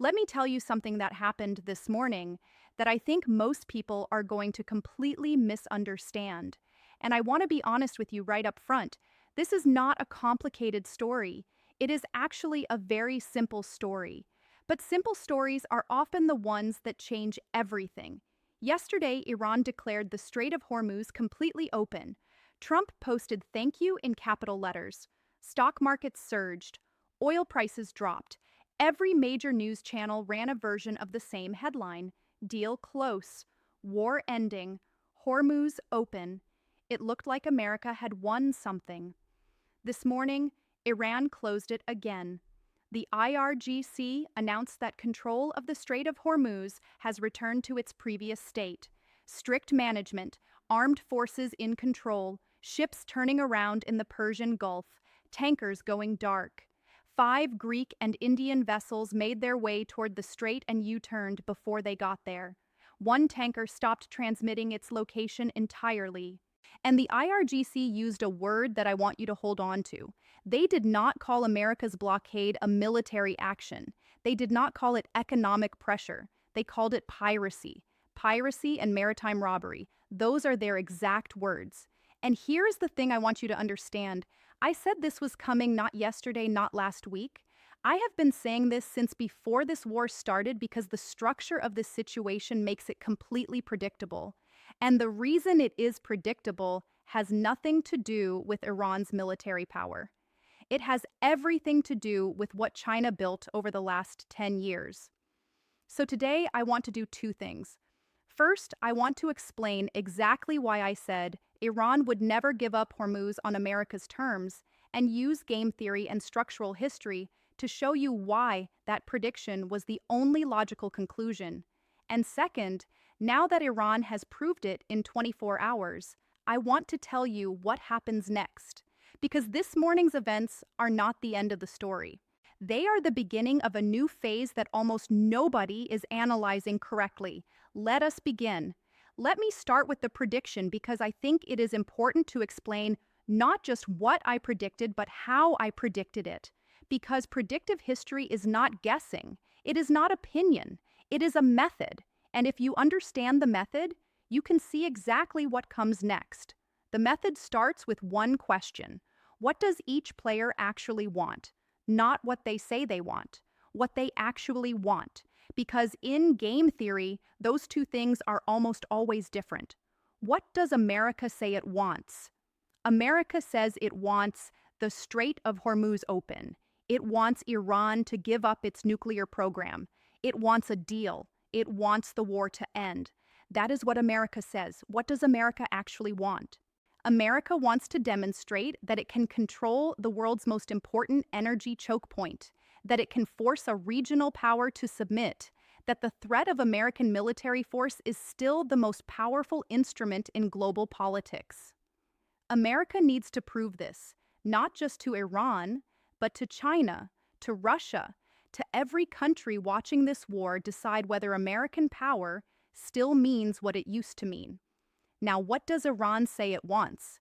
Let me tell you something that happened this morning that I think most people are going to completely misunderstand. And I want to be honest with you right up front. This is not a complicated story. It is actually a very simple story. But simple stories are often the ones that change everything. Yesterday, Iran declared the Strait of Hormuz completely open. Trump posted "thank you" in capital letters. Stock markets surged. Oil prices dropped. Every major news channel ran a version of the same headline: "Deal close. War ending. Hormuz open." It looked like America had won something. This morning, Iran closed it again. The IRGC announced that control of the Strait of Hormuz has returned to its previous state. Strict management, armed forces in control, ships turning around in the Persian Gulf, tankers going dark. 5 Greek and Indian vessels made their way toward the strait and U-turned before they got there. One tanker stopped transmitting its location entirely. And the IRGC used a word that I want you to hold on to. They did not call America's blockade a military action. They did not call it economic pressure. They called it piracy. Piracy and maritime robbery. Those are their exact words. And here's the thing I want you to understand. I said this was coming not yesterday, not last week. I have been saying this since before this war started because the structure of this situation makes it completely predictable. And the reason it is predictable has nothing to do with Iran's military power. It has everything to do with what China built over the last 10 years. So today I want to do 2 things. First, I want to explain exactly why I said Iran would never give up Hormuz on America's terms, and use game theory and structural history to show you why that prediction was the only logical conclusion. And second, now that Iran has proved it in 24 hours, I want to tell you what happens next. Because this morning's events are not the end of the story. They are the beginning of a new phase that almost nobody is analyzing correctly. Let us begin. Let me start with the prediction because I think it is important to explain not just what I predicted, but how I predicted it. Because predictive history is not guessing. It is not opinion. It is a method. And if you understand the method, you can see exactly what comes next. The method starts with one question. What does each player actually want? Not what they say they want. What they actually want. Because in game theory, those 2 things are almost always different. What does America say it wants? America says it wants the Strait of Hormuz open. It wants Iran to give up its nuclear program. It wants a deal. It wants the war to end. That is what America says. What does America actually want? America wants to demonstrate that it can control the world's most important energy choke point, that it can force a regional power to submit, that the threat of American military force is still the most powerful instrument in global politics. America needs to prove this, not just to Iran, but to China, to Russia, to every country watching this war decide whether American power still means what it used to mean. Now, what does Iran say it wants?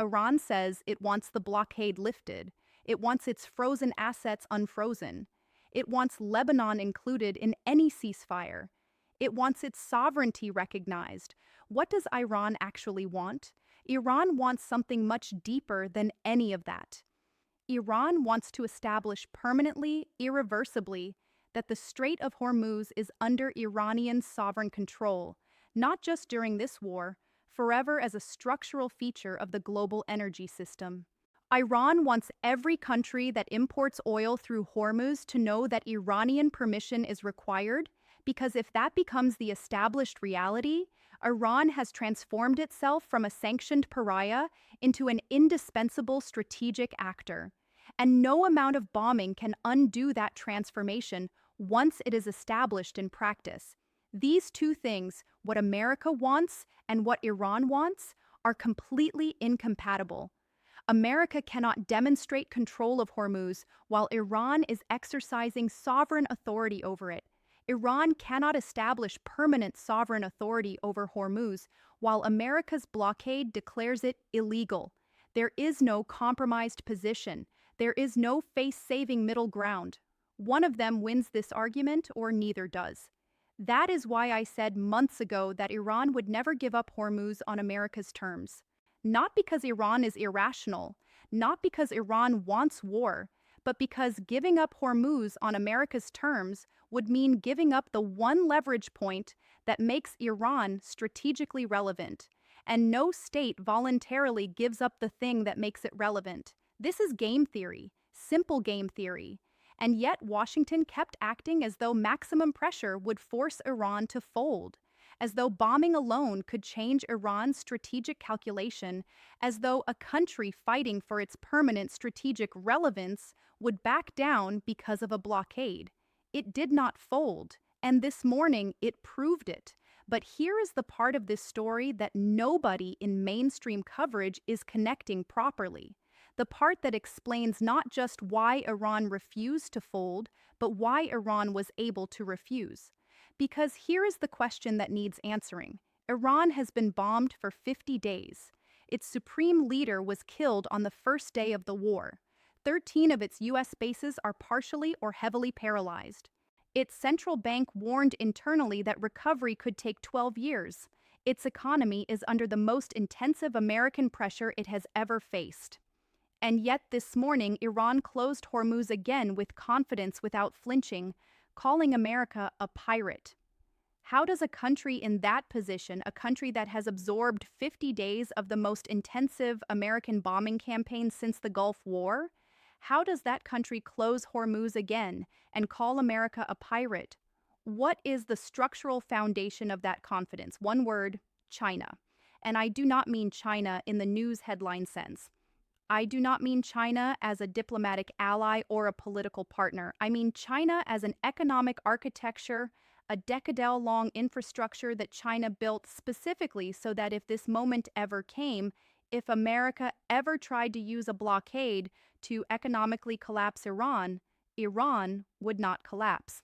Iran says it wants the blockade lifted. It wants its frozen assets unfrozen. It wants Lebanon included in any ceasefire. It wants its sovereignty recognized. What does Iran actually want? Iran wants something much deeper than any of that. Iran wants to establish permanently, irreversibly, that the Strait of Hormuz is under Iranian sovereign control, not just during this war, forever as a structural feature of the global energy system. Iran wants every country that imports oil through Hormuz to know that Iranian permission is required, because if that becomes the established reality, Iran has transformed itself from a sanctioned pariah into an indispensable strategic actor. And no amount of bombing can undo that transformation once it is established in practice. These 2 things, what America wants and what Iran wants, are completely incompatible. America cannot demonstrate control of Hormuz while Iran is exercising sovereign authority over it. Iran cannot establish permanent sovereign authority over Hormuz while America's blockade declares it illegal. There is no compromised position. There is no face-saving middle ground. One of them wins this argument or neither does. That is why I said months ago that Iran would never give up Hormuz on America's terms. Not because Iran is irrational, not because Iran wants war, but because giving up Hormuz on America's terms would mean giving up the one leverage point that makes Iran strategically relevant. And no state voluntarily gives up the thing that makes it relevant. This is game theory, simple game theory. And yet Washington kept acting as though maximum pressure would force Iran to fold, as though bombing alone could change Iran's strategic calculation, as though a country fighting for its permanent strategic relevance would back down because of a blockade. It did not fold, and this morning it proved it. But here is the part of this story that nobody in mainstream coverage is connecting properly. The part that explains not just why Iran refused to fold, but why Iran was able to refuse. Because here is the question that needs answering. Iran has been bombed for 50 days. Its supreme leader was killed on the first day of the war. 13 of its U.S. bases are partially or heavily paralyzed. Its central bank warned internally that recovery could take 12 years. Its economy is under the most intensive American pressure it has ever faced. And yet this morning, Iran closed Hormuz again with confidence without flinching, calling America a pirate. How does a country in that position, a country that has absorbed 50 days of the most intensive American bombing campaign since the Gulf War, how does that country close Hormuz again and call America a pirate? What is the structural foundation of that confidence? One word: China. And I do not mean China in the news headline sense. I do not mean China as a diplomatic ally or a political partner. I mean China as an economic architecture, a decade-long infrastructure that China built specifically so that if this moment ever came, if America ever tried to use a blockade to economically collapse Iran, Iran would not collapse.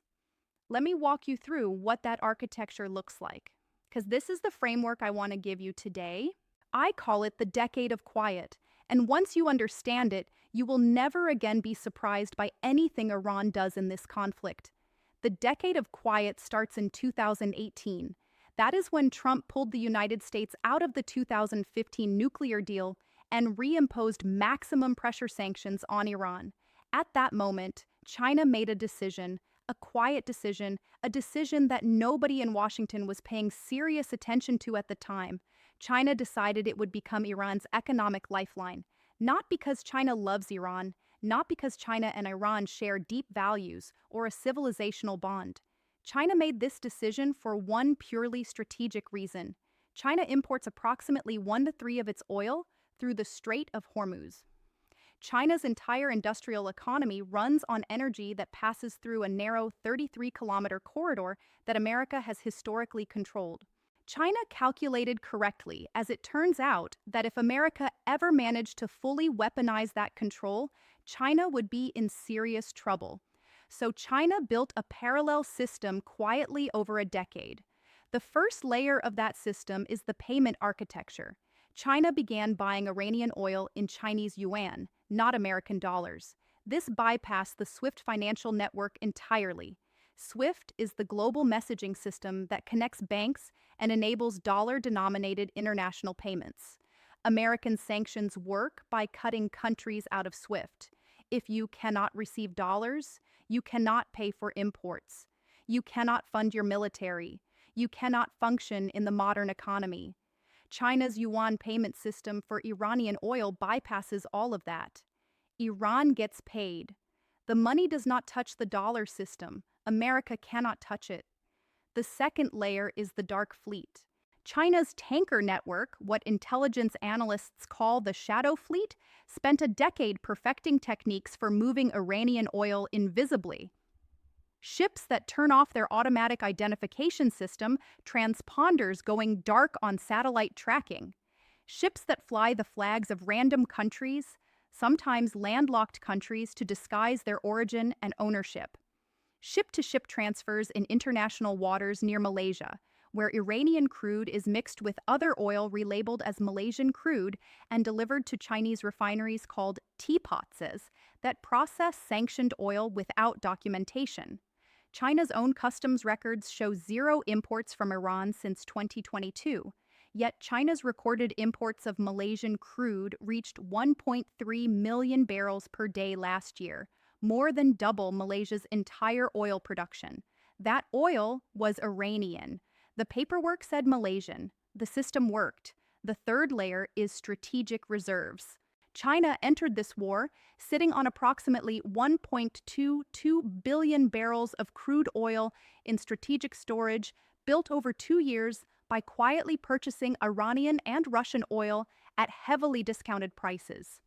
Let me walk you through what that architecture looks like, because this is the framework I want to give you today. I call it the decade of quiet. And once you understand it, you will never again be surprised by anything Iran does in this conflict. The decade of quiet starts in 2018. That is when Trump pulled the United States out of the 2015 nuclear deal and reimposed maximum pressure sanctions on Iran. At that moment, China made a decision, a quiet decision, a decision that nobody in Washington was paying serious attention to at the time. China decided it would become Iran's economic lifeline, not because China loves Iran, not because China and Iran share deep values or a civilizational bond. China made this decision for one purely strategic reason. China imports approximately 1 to 3 of its oil through the Strait of Hormuz. China's entire industrial economy runs on energy that passes through a narrow 33-kilometer corridor that America has historically controlled. China calculated correctly, as it turns out, that if America ever managed to fully weaponize that control, China would be in serious trouble. So China built a parallel system quietly over a decade. The first layer of that system is the payment architecture. China began buying Iranian oil in Chinese yuan, not American dollars. This bypassed the SWIFT financial network entirely. SWIFT is the global messaging system that connects banks and enables dollar-denominated international payments. American sanctions work by cutting countries out of SWIFT. If you cannot receive dollars, you cannot pay for imports. You cannot fund your military. You cannot function in the modern economy. China's yuan payment system for Iranian oil bypasses all of that. Iran gets paid. The money does not touch the dollar system. America cannot touch it. The second layer is the dark fleet. China's tanker network, what intelligence analysts call the shadow fleet, spent a decade perfecting techniques for moving Iranian oil invisibly. Ships that turn off their automatic identification system, transponders going dark on satellite tracking. Ships that fly the flags of random countries, sometimes landlocked countries, to disguise their origin and ownership. Ship-to-ship transfers in international waters near Malaysia, where Iranian crude is mixed with other oil relabeled as Malaysian crude and delivered to Chinese refineries called teapots that process sanctioned oil without documentation. China's own customs records show zero imports from Iran since 2022, yet China's recorded imports of Malaysian crude reached 1.3 million barrels per day last year, more than double Malaysia's entire oil production. That oil was Iranian. The paperwork said Malaysian. The system worked. The third layer is strategic reserves. China entered this war sitting on approximately 1.22 billion barrels of crude oil in strategic storage built over 2 years by quietly purchasing Iranian and Russian oil at heavily discounted prices.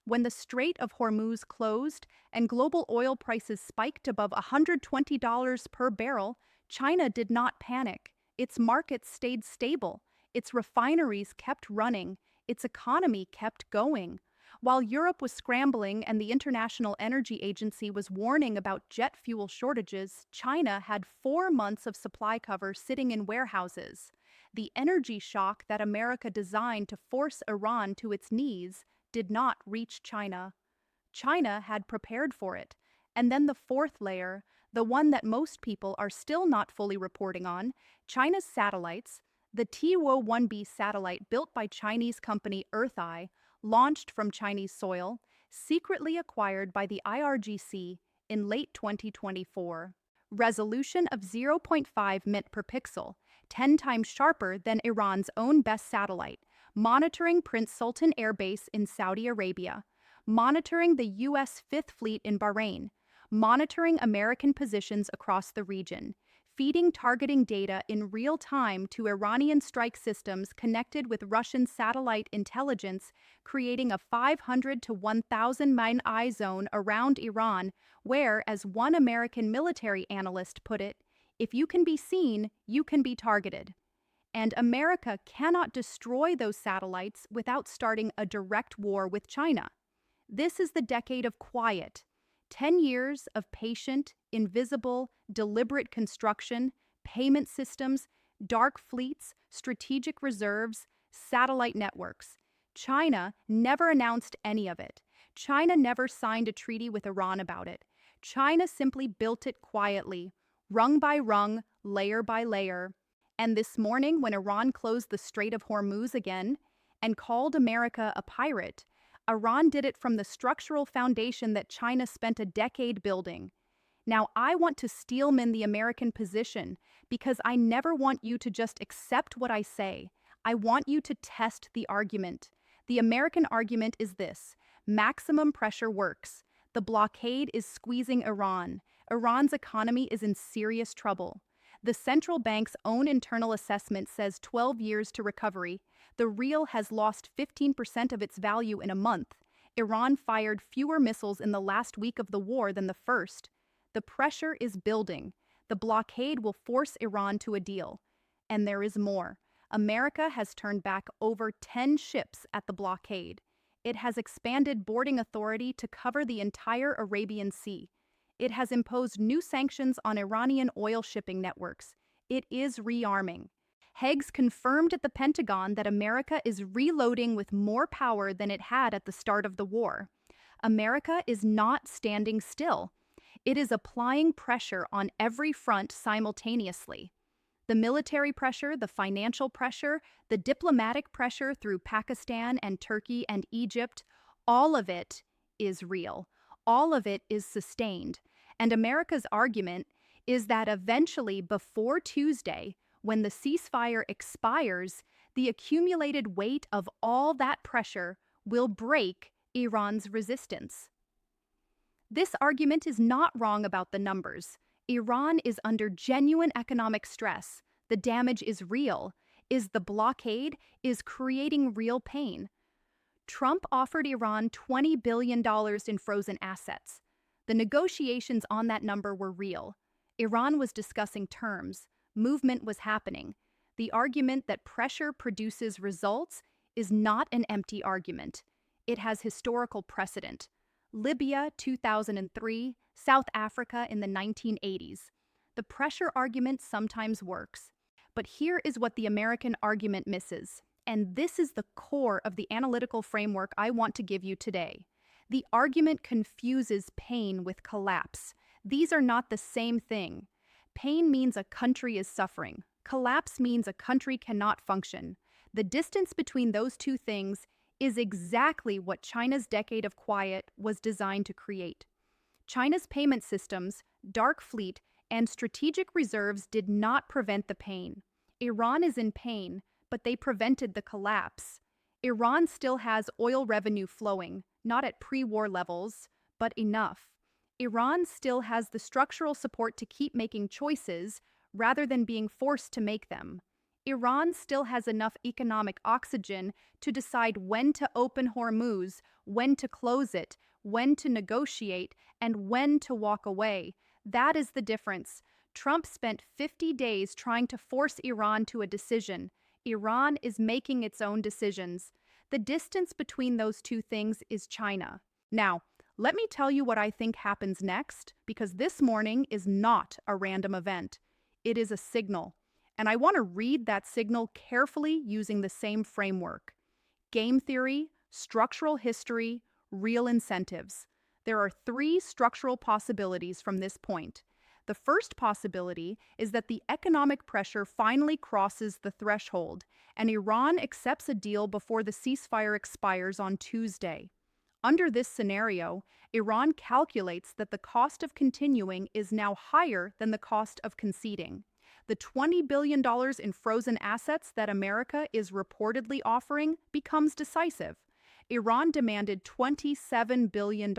When the Strait of Hormuz closed and global oil prices spiked above $120 per barrel, China did not panic. Its markets stayed stable. Its refineries kept running. Its economy kept going. While Europe was scrambling and the International Energy Agency was warning about jet fuel shortages, China had 4 months of supply cover sitting in warehouses. The energy shock that America designed to force Iran to its knees did not reach China. China had prepared for it. And then the fourth layer, the one that most people are still not fully reporting on, China's satellites. The Tuo-1B satellite built by Chinese company EarthEye, launched from Chinese soil, secretly acquired by the IRGC in late 2024. Resolution of 0.5 mt per pixel, 10 times sharper than Iran's own best satellite, monitoring Prince Sultan Air Base in Saudi Arabia, monitoring the U.S. Fifth Fleet in Bahrain, monitoring American positions across the region, feeding targeting data in real time to Iranian strike systems connected with Russian satellite intelligence, creating a 500 to 1,000 mile eye zone around Iran, where, as one American military analyst put it, if you can be seen, you can be targeted. And America cannot destroy those satellites without starting a direct war with China. This is the decade of quiet. 10 years of patient, invisible, deliberate construction, payment systems, dark fleets, strategic reserves, satellite networks. China never announced any of it. China never signed a treaty with Iran about it. China simply built it quietly, rung by rung, layer by layer. And this morning, when Iran closed the Strait of Hormuz again and called America a pirate, Iran did it from the structural foundation that China spent a decade building. Now, I want to steelman the American position because I never want you to just accept what I say. I want you to test the argument. The American argument is this: maximum pressure works. The blockade is squeezing Iran. Iran's economy is in serious trouble. The central bank's own internal assessment says 12 years to recovery. The rial has lost 15% of its value in a month. Iran fired fewer missiles in the last week of the war than the first. The pressure is building. The blockade will force Iran to a deal. And there is more. America has turned back over 10 ships at the blockade. It has expanded boarding authority to cover the entire Arabian Sea. It has imposed new sanctions on Iranian oil shipping networks. It is rearming. Heggs confirmed at the Pentagon that America is reloading with more power than it had at the start of the war. America is not standing still. It is applying pressure on every front simultaneously. The military pressure, the financial pressure, the diplomatic pressure through Pakistan and Turkey and Egypt, all of it is real. All of it is sustained. And America's argument is that eventually, before Tuesday, when the ceasefire expires, the accumulated weight of all that pressure will break Iran's resistance. This argument is not wrong about the numbers. Iran is under genuine economic stress. The damage is real. Is the blockade is creating real pain. Trump offered Iran $20 billion in frozen assets. The negotiations on that number were real. Iran was discussing terms. Movement was happening. The argument that pressure produces results is not an empty argument. It has historical precedent. Libya, 2003, South Africa in the 1980s. The pressure argument sometimes works. But here is what the American argument misses. And this is the core of the analytical framework I want to give you today. The argument confuses pain with collapse. These are not the same thing. Pain means a country is suffering. Collapse means a country cannot function. The distance between those two things is exactly what China's decade of quiet was designed to create. China's payment systems, dark fleet, and strategic reserves did not prevent the pain. Iran is in pain, but they prevented the collapse. Iran still has oil revenue flowing, not at pre-war levels, but enough. Iran still has the structural support to keep making choices rather than being forced to make them. Iran still has enough economic oxygen to decide when to open Hormuz, when to close it, when to negotiate, and when to walk away. That is the difference. Trump spent 50 days trying to force Iran to a decision. Iran is making its own decisions. The distance between those two things is China. Now, let me tell you what I think happens next, because this morning is not a random event. It is a signal. And I want to read that signal carefully using the same framework. Game theory, structural history, real incentives. There are three structural possibilities from this point. The first possibility is that the economic pressure finally crosses the threshold, and Iran accepts a deal before the ceasefire expires on Tuesday. Under this scenario, Iran calculates that the cost of continuing is now higher than the cost of conceding. The $20 billion in frozen assets that America is reportedly offering becomes decisive. Iran demanded $27 billion.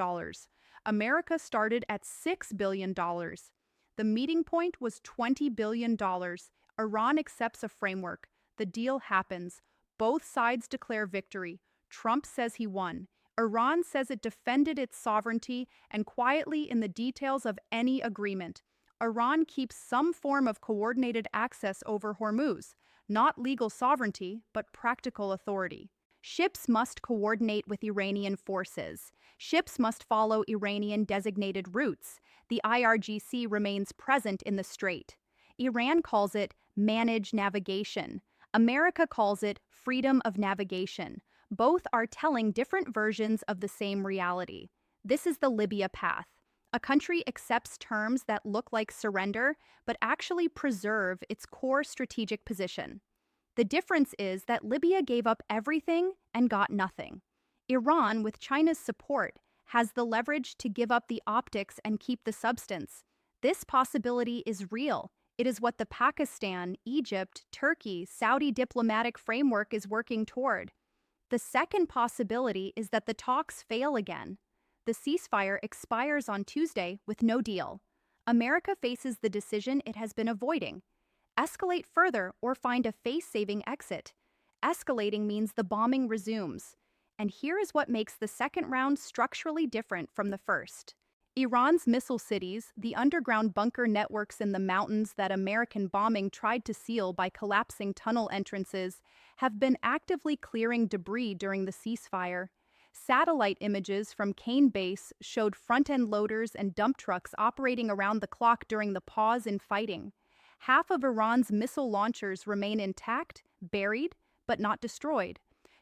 America started at $6 billion. The meeting point was $20 billion. Iran accepts a framework. The deal happens. Both sides declare victory. Trump says he won. Iran says it defended its sovereignty and quietly in the details of any agreement. Iran keeps some form of coordinated access over Hormuz, not legal sovereignty, but practical authority. Ships must coordinate with Iranian forces. Ships must follow Iranian designated routes. The IRGC remains present in the strait. Iran calls it managed navigation. America calls it freedom of navigation. Both are telling different versions of the same reality. This is the Libya path. A country accepts terms that look like surrender, but actually preserve its core strategic position. The difference is that Libya gave up everything and got nothing. Iran, with China's support, has the leverage to give up the optics and keep the substance. This possibility is real. It is what the Pakistan, Egypt, Turkey, Saudi diplomatic framework is working toward. The second possibility is that the talks fail again. The ceasefire expires on Tuesday with no deal. America faces the decision it has been avoiding. Escalate further or find a face-saving exit. Escalating means the bombing resumes. And here is what makes the second round structurally different from the first. Iran's missile cities, the underground bunker networks in the mountains that American bombing tried to seal by collapsing tunnel entrances, have been actively clearing debris during the ceasefire. Satellite images from Kane Base showed front-end loaders and dump trucks operating around the clock during the pause in fighting. Half of Iran's missile launchers remain intact, buried, but not destroyed.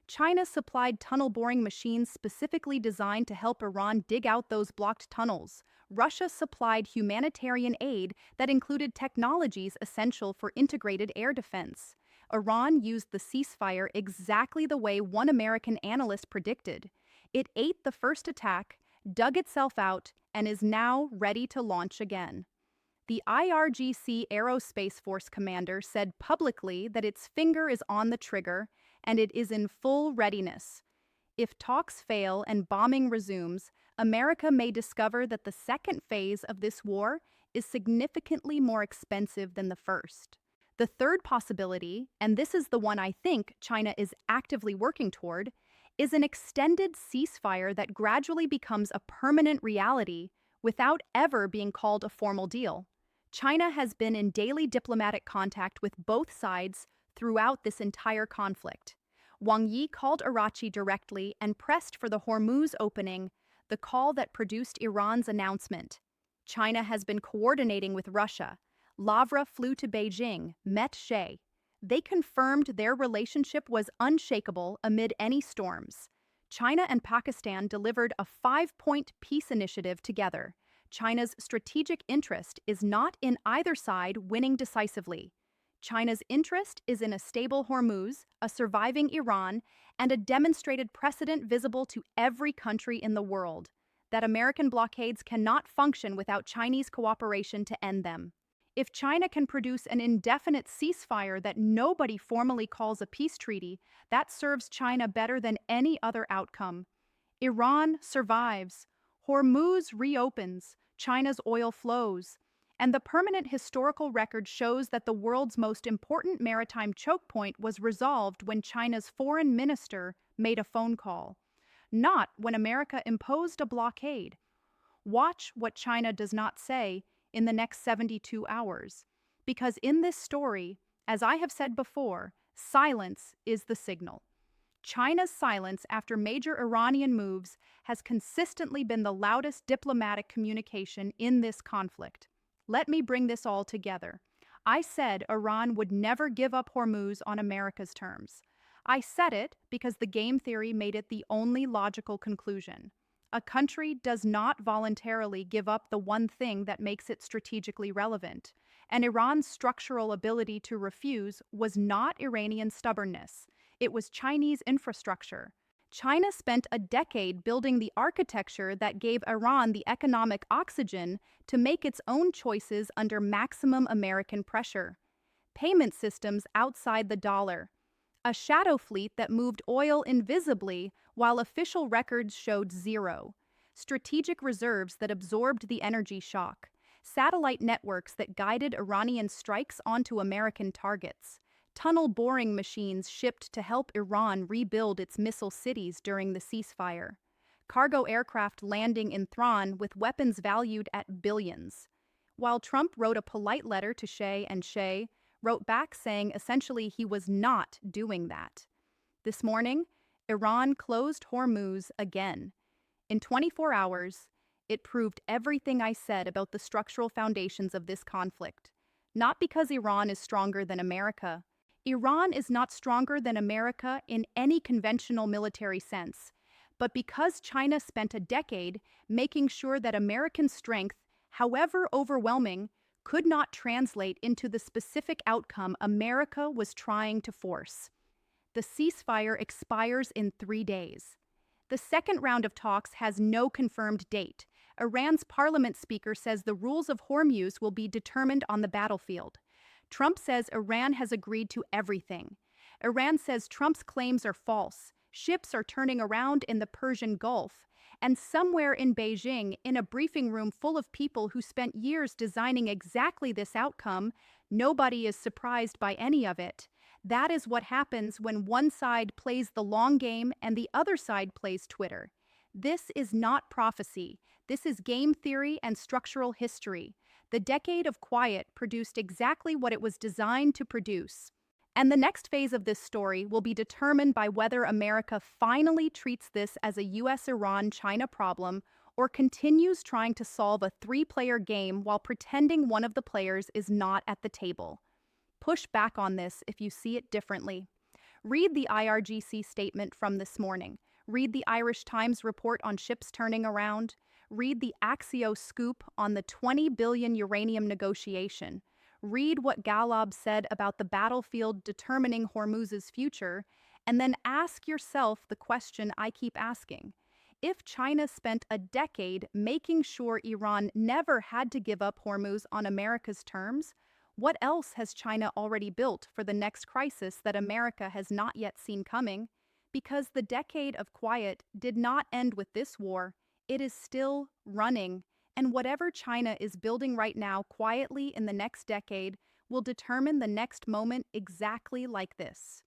China supplied tunnel-boring machines specifically designed to help Iran dig out those blocked tunnels. Russia supplied humanitarian aid that included technologies essential for integrated air defense. Iran used the ceasefire exactly the way one American analyst predicted. It ate the first attack, dug itself out, and is now ready to launch again. The IRGC Aerospace Force commander said publicly that its finger is on the trigger and it is in full readiness. If talks fail and bombing resumes, America may discover that the second phase of this war is significantly more expensive than the first. The third possibility, and this is the one I think China is actively working toward, is an extended ceasefire that gradually becomes a permanent reality without ever being called a formal deal. China has been in daily diplomatic contact with both sides throughout this entire conflict. Wang Yi called Arachi directly and pressed for the Hormuz opening, the call that produced Iran's announcement. China has been coordinating with Russia. Lavrov flew to Beijing, met Xi. They confirmed their relationship was unshakable amid any storms. China and Pakistan delivered a 5-point peace initiative together. China's strategic interest is not in either side winning decisively. China's interest is in a stable Hormuz, a surviving Iran, and a demonstrated precedent visible to every country in the world that American blockades cannot function without Chinese cooperation to end them. If China can produce an indefinite ceasefire that nobody formally calls a peace treaty, that serves China better than any other outcome. Iran survives, Hormuz reopens, China's oil flows, and the permanent historical record shows that the world's most important maritime choke point was resolved when China's foreign minister made a phone call, not when America imposed a blockade. Watch what China does not say in the next 72 hours. Because in this story, as I have said before, silence is the signal. China's silence after major Iranian moves has consistently been the loudest diplomatic communication in this conflict. Let me bring this all together. I said Iran would never give up Hormuz on America's terms. I said it because the game theory made it the only logical conclusion. A country does not voluntarily give up the one thing that makes it strategically relevant, and Iran's structural ability to refuse was not Iranian stubbornness. It was Chinese infrastructure. China spent a decade building the architecture that gave Iran the economic oxygen to make its own choices under maximum American pressure. Payment systems outside the dollar. A shadow fleet that moved oil invisibly while official records showed zero. Strategic reserves that absorbed the energy shock. Satellite networks that guided Iranian strikes onto American targets. Tunnel boring machines shipped to help Iran rebuild its missile cities during the ceasefire. Cargo aircraft landing in Thrawn with weapons valued at billions. While Trump wrote a polite letter to Xi and Xi wrote back saying essentially he was not doing that. This morning, Iran closed Hormuz again. In 24 hours, it proved everything I said about the structural foundations of this conflict. Not because Iran is stronger than America. Iran is not stronger than America in any conventional military sense, but because China spent a decade making sure that American strength, however overwhelming, could not translate into the specific outcome America was trying to force. The ceasefire expires in 3 days. The second round of talks has no confirmed date. Iran's parliament speaker says the rules of Hormuz will be determined on the battlefield. Trump says Iran has agreed to everything. Iran says Trump's claims are false. Ships are turning around in the Persian Gulf. And somewhere in Beijing, in a briefing room full of people who spent years designing exactly this outcome, nobody is surprised by any of it. That is what happens when one side plays the long game and the other side plays Twitter. This is not prophecy. This is game theory and structural history. The decade of quiet produced exactly what it was designed to produce. And the next phase of this story will be determined by whether America finally treats this as a US-Iran-China problem or continues trying to solve a 3-player game while pretending one of the players is not at the table. Push back on this if you see it differently. Read the IRGC statement from this morning. Read the Irish Times report on ships turning around. Read the Axios scoop on the $20 billion uranium negotiation. Read what Ghalib said about the battlefield determining Hormuz's future, and then ask yourself the question I keep asking. If China spent a decade making sure Iran never had to give up Hormuz on America's terms, what else has China already built for the next crisis that America has not yet seen coming? Because the decade of quiet did not end with this war, it is still running. And whatever China is building right now quietly in the next decade will determine the next moment exactly like this.